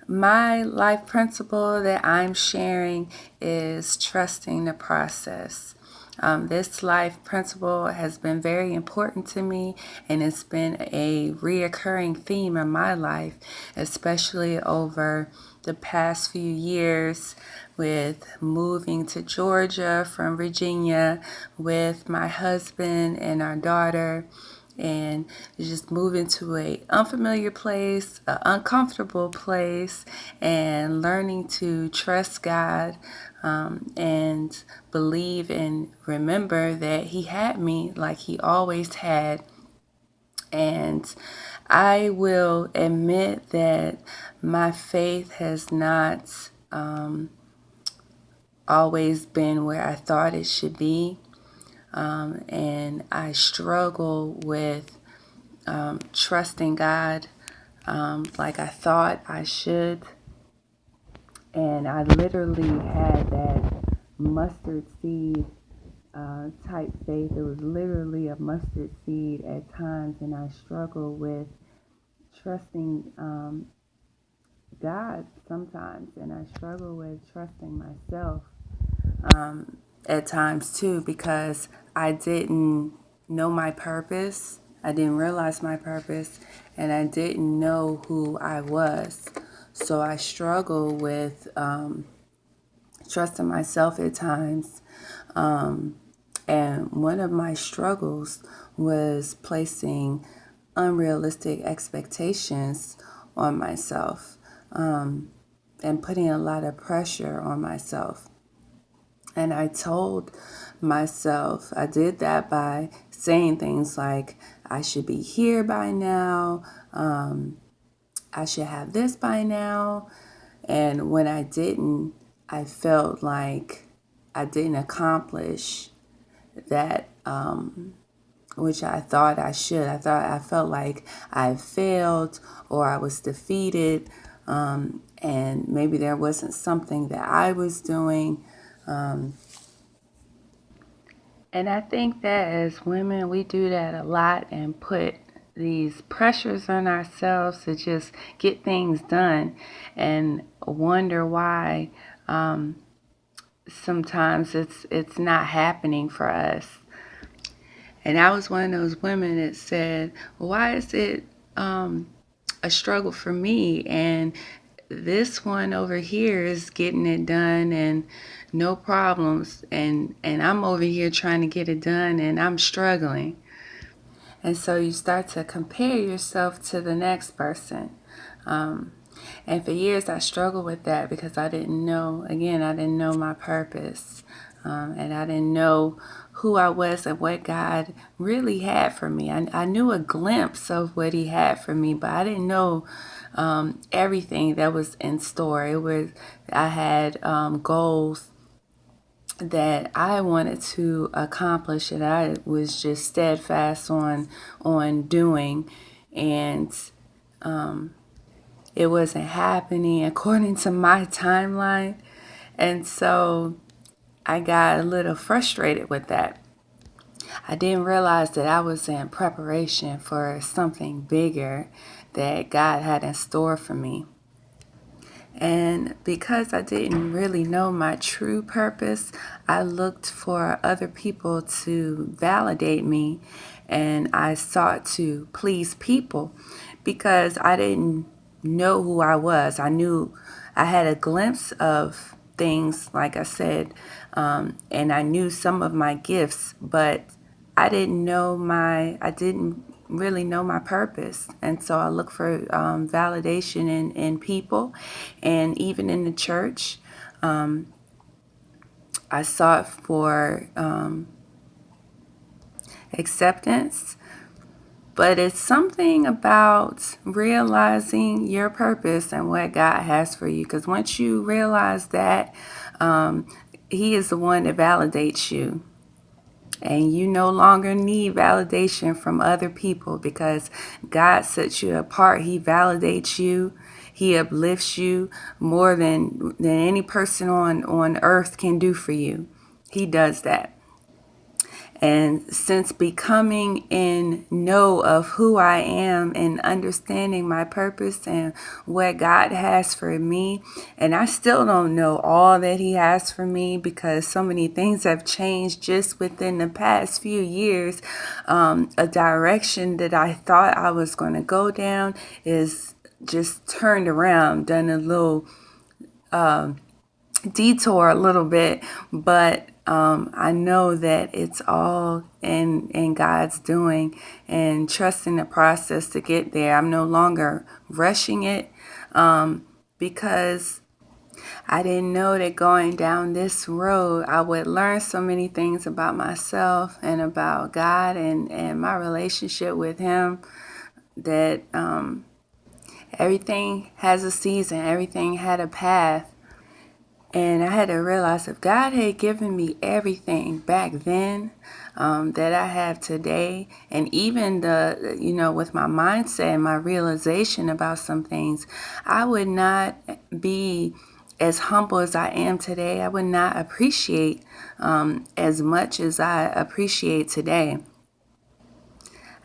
My life principle that I'm sharing is trusting the process. This life principle has been very important to me, and it's been a reoccurring theme in my life, especially over the past few years with moving to Georgia from Virginia with my husband and our daughter, and just moving to a unfamiliar place, an uncomfortable place, and learning to trust God, and believe and remember that He had me like He always had. And I will admit that my faith has not always been where I thought it should be. And I struggle with trusting God like I thought I should. And I literally had that mustard seed type faith. It was literally a mustard seed at times, and I struggle with trusting God sometimes, and I struggle with trusting myself at times too, because I didn't know my purpose. I didn't realize my purpose, and I didn't know who I was. So I struggle with trusting myself at times. And one of my struggles was placing unrealistic expectations on myself, and putting a lot of pressure on myself. And I told myself, I did that by saying things like, I should be here by now, I should have this by now. And when I didn't, I felt like I didn't accomplish that, which I thought I should. I felt like I failed or I was defeated, and maybe there wasn't something that I was doing. And I think that as women, we do that a lot and put these pressures on ourselves to just get things done, and wonder why sometimes it's not happening for us. And I was one of those women that said, well, why is it a struggle for me? And this one over here is getting it done and no problems. And I'm over here trying to get it done and I'm struggling. And so you start to compare yourself to the next person. And for years I struggled with that because I didn't know, again, I didn't know my purpose. And I didn't know who I was and what God really had for me. I knew a glimpse of what He had for me, but I didn't know everything that was in store. I had goals that I wanted to accomplish, and I was just steadfast on doing, and it wasn't happening according to my timeline. And so I got a little frustrated with that. I didn't realize that I was in preparation for something bigger that God had in store for me. And because I didn't really know my true purpose, I looked for other people to validate me, and I sought to please people because I didn't know who I was. I knew I had a glimpse of things, like I said, and I knew some of my gifts, but I didn't really know my purpose. And so I look for validation in people, and even in the church. I sought for acceptance, but it's something about realizing your purpose and what God has for you. Because once you realize that, He is the one that validates you. And you no longer need validation from other people because God sets you apart. He validates you. He uplifts you more than any person on earth can do for you. He does that. And since becoming in know of who I am and understanding my purpose and what God has for me, and I still don't know all that He has for me because so many things have changed just within the past few years. A direction that I thought I was going to go down is just turned around, done a little detour a little bit, but I know that it's all in God's doing and trusting the process to get there. I'm no longer rushing it because I didn't know that going down this road, I would learn so many things about myself and about God and my relationship with Him, that everything has a season, everything had a path. And I had to realize if God had given me everything back then that I have today, and even with my mindset and my realization about some things, I would not be as humble as I am today. I would not appreciate as much as I appreciate today.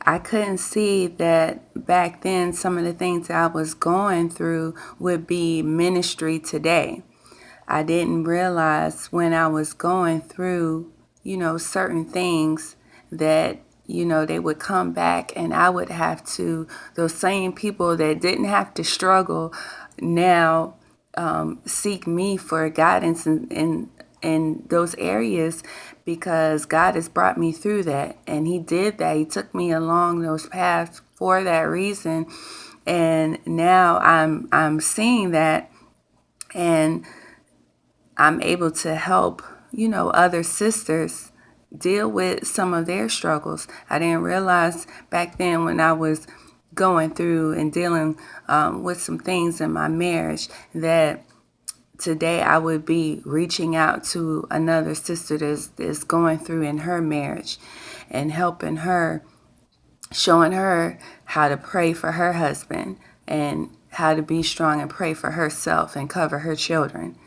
I couldn't see that back then some of the things that I was going through would be ministry today. I didn't realize when I was going through, certain things that, they would come back and I would have to, those same people that didn't have to struggle now seek me for guidance in those areas, because God has brought me through that. And He did that. He took me along those paths for that reason. And now I'm seeing that, and I'm able to help, other sisters deal with some of their struggles. I didn't realize back then when I was going through and dealing with some things in my marriage that today I would be reaching out to another sister that's going through in her marriage and helping her, showing her how to pray for her husband and how to be strong and pray for herself and cover her children.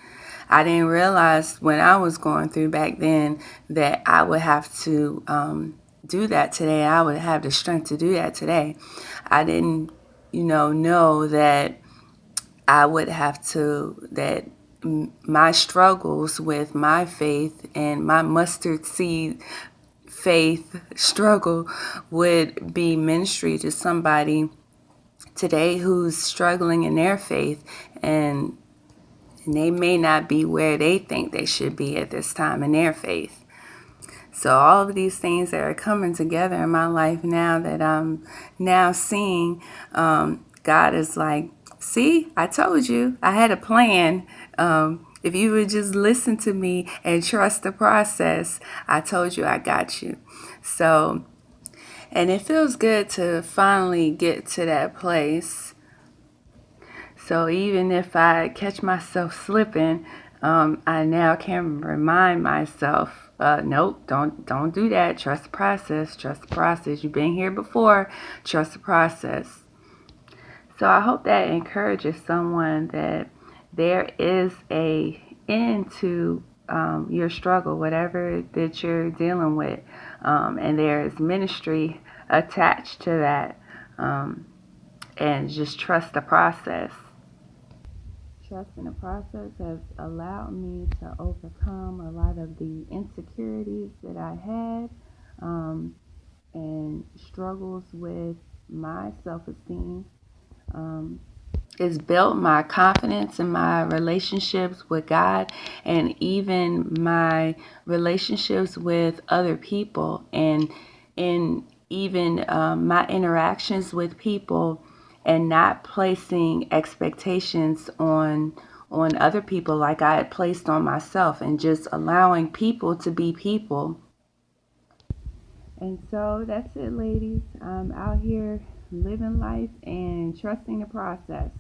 I didn't realize when I was going through back then that I would have to do that today. I would have the strength to do that today. I didn't, know that I would have to, that my struggles with my faith and my mustard seed faith struggle would be ministry to somebody today who's struggling in their faith, and they may not be where they think they should be at this time in their faith. So all of these things that are coming together in my life now that I'm now seeing, God is like, see, I told you, I had a plan. If you would just listen to me and trust the process, I told you I got you. So, and it feels good to finally get to that place. So even if I catch myself slipping, I now can remind myself, nope, don't do that. Trust the process. Trust the process. You've been here before. Trust the process. So I hope that encourages someone that there is a end to your struggle, whatever that you're dealing with, and there is ministry attached to that, and just trust the process. Trusting the process has allowed me to overcome a lot of the insecurities that I had, and struggles with my self-esteem. It's built my confidence in my relationships with God, and even my relationships with other people, and in even my interactions with people, and not placing expectations on other people like I had placed on myself, and just allowing people to be people. And so that's it, ladies. I'm out here living life and trusting the process.